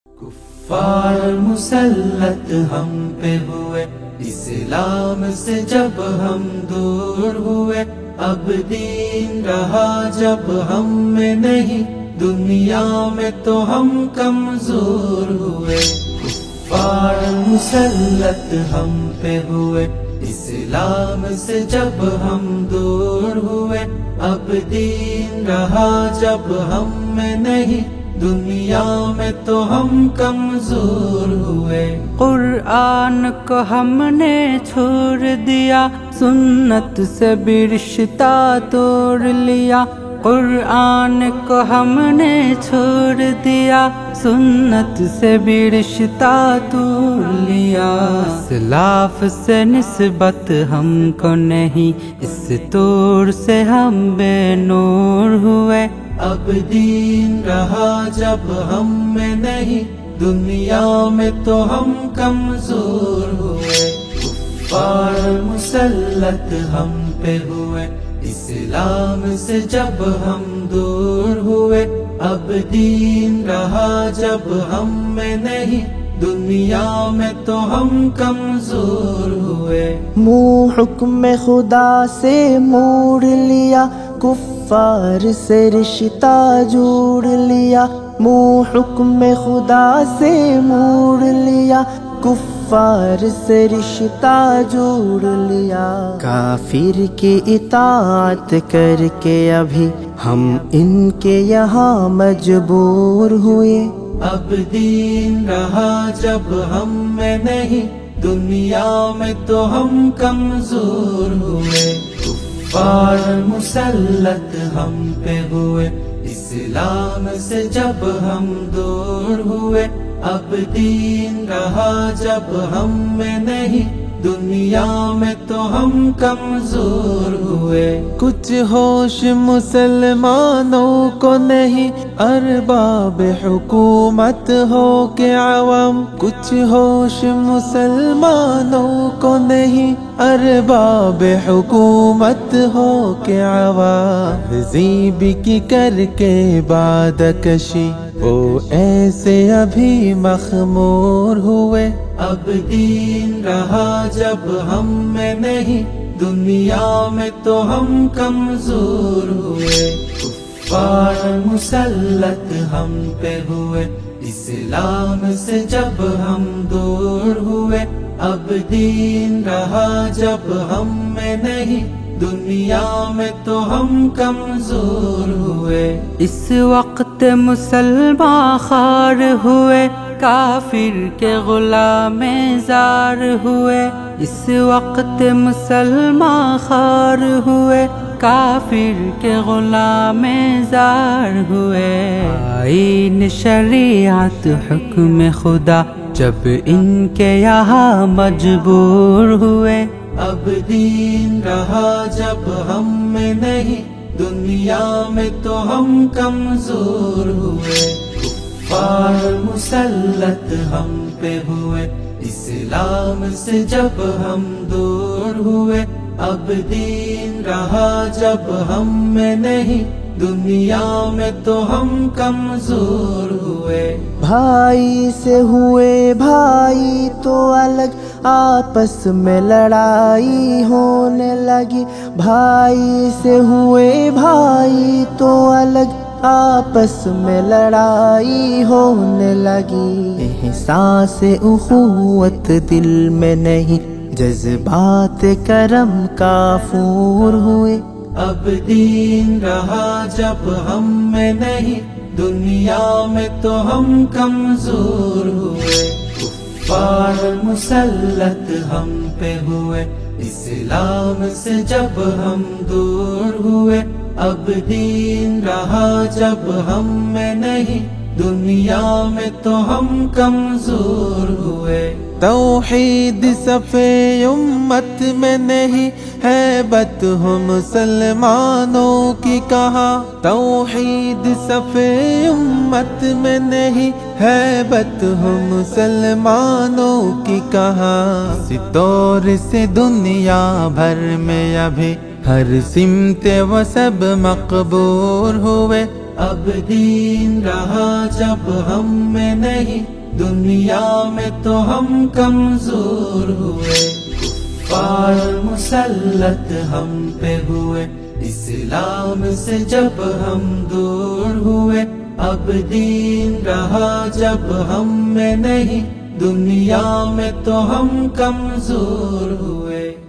کفار مسلط ہم پہ ہوئے، اسلام سے جب ہم دور ہوئے، اب دین رہا جب ہم میں نہیں، دنیا میں تو ہم کمزور ہوئے۔ کفار مسلط ہم پہ ہوئے، اسلام سے جب ہم دور ہوئے، اب دین رہا جب ہم میں نہیں، دنیا میں تو ہم کمزور ہوئے۔ قرآن کو ہم نے چھوڑ دیا، سنت سے بھی رشتہ توڑ لیا۔ قرآن کو ہم نے چھوڑ دیا، سنت سے بھی رشتہ توڑ لیا۔ اسلاف سے نسبت ہم کو نہیں، اس توڑ سے ہم بے نور ہوئے۔ اب دین رہا جب ہم میں نہیں، دنیا میں تو ہم کمزور ہوئے۔ کفار مسلط ہم پہ ہوئے، اسلام سے جب ہم دور ہوئے، اب دین رہا جب ہم میں نہیں، دنیا میں تو ہم کمزور ہوئے۔ منہ حکم خدا سے موڑ لیا، کفار سے رشتہ جوڑ لیا۔ منہ حکم خدا سے موڑ لیا، کفار سے رشتہ جوڑ لیا۔ کافر کی اطاعت کر کے ابھی ہم ان کے یہاں مجبور ہوئے۔ اب دین رہا جب ہم میں نہیں، دنیا میں تو ہم کمزور ہوئے۔ کفار مسلط ہم پہ ہوئے، اسلام سے جب ہم دور ہوئے، اب دین رہا جب ہم میں نہیں، دنیا میں تو ہم کمزور ہوئے۔ کچھ ہوش مسلمانوں کو نہیں، ارباب حکومت ہو کے عوام۔ کچھ ہوش مسلمانوں کو نہیں، ارباب حکومت ہو کے عوام۔ تہذیب کی کر کے عبادت کشی، وہ ایسے ابھی مخمور ہوئے۔ اب دین رہا جب ہم میں نہیں، دنیا میں تو ہم کمزور ہوئے۔ کفار مسلط ہم پہ ہوئے، اسلام سے جب ہم دور ہوئے، اب دین رہا جب ہم میں نہیں، دنیا میں تو ہم کمزور ہوئے۔ اس وقت مسلمان خوار ہوئے، کافر کے غلام زار ہوئے۔ اس وقت مسلمان خوار ہوئے، کافر کے غلام زار ہوئے۔ آئین شریعت حکم خدا جب ان کے یہاں مجبور ہوئے۔ اب دین رہا جب ہم میں نہیں، دنیا میں تو ہم کمزور ہوئے۔ کفار مسلط ہم پہ ہوئے، اسلام سے جب ہم دور ہوئے، اب دین رہا جب ہم میں نہیں، دنیا میں تو ہم کمزور ہوئے۔ بھائی سے ہوئے بھائی تو الگ، آپس میں لڑائی ہونے لگی۔ بھائی سے ہوئے بھائی تو الگ، آپس میں لڑائی ہونے لگی۔ احساس اخوت دل میں نہیں، جذبات کرم کافور ہوئے۔ اب دین رہا جب ہم میں نہیں، دنیا میں تو ہم کمزور ہوئے۔ کفار مسلط ہم پہ ہوئے، اسلام سے جب ہم دور ہوئے، اب دین رہا جب ہم میں نہیں، دنیا میں تو ہم کمزور ہوئے۔ توحید صفِ امت میں نہیں، ہیبت ہو مسلمانوں کی کہاں۔ توحید صفِ امت میں نہیں، ہیبت ہو مسلمانوں کی کہاں۔ اسی طور سے دنیا بھر میں ابھی ہر سمت و سب مقبول ہوئے، اب دین رہا جب ہم میں نہیں، دنیا میں تو ہم کمزور ہوئے، کفار مسلط ہم پہ ہوئے، اسلام سے جب ہم دور ہوئے، اب دین رہا جب ہم میں نہیں، دنیا میں تو ہم کمزور ہوئے۔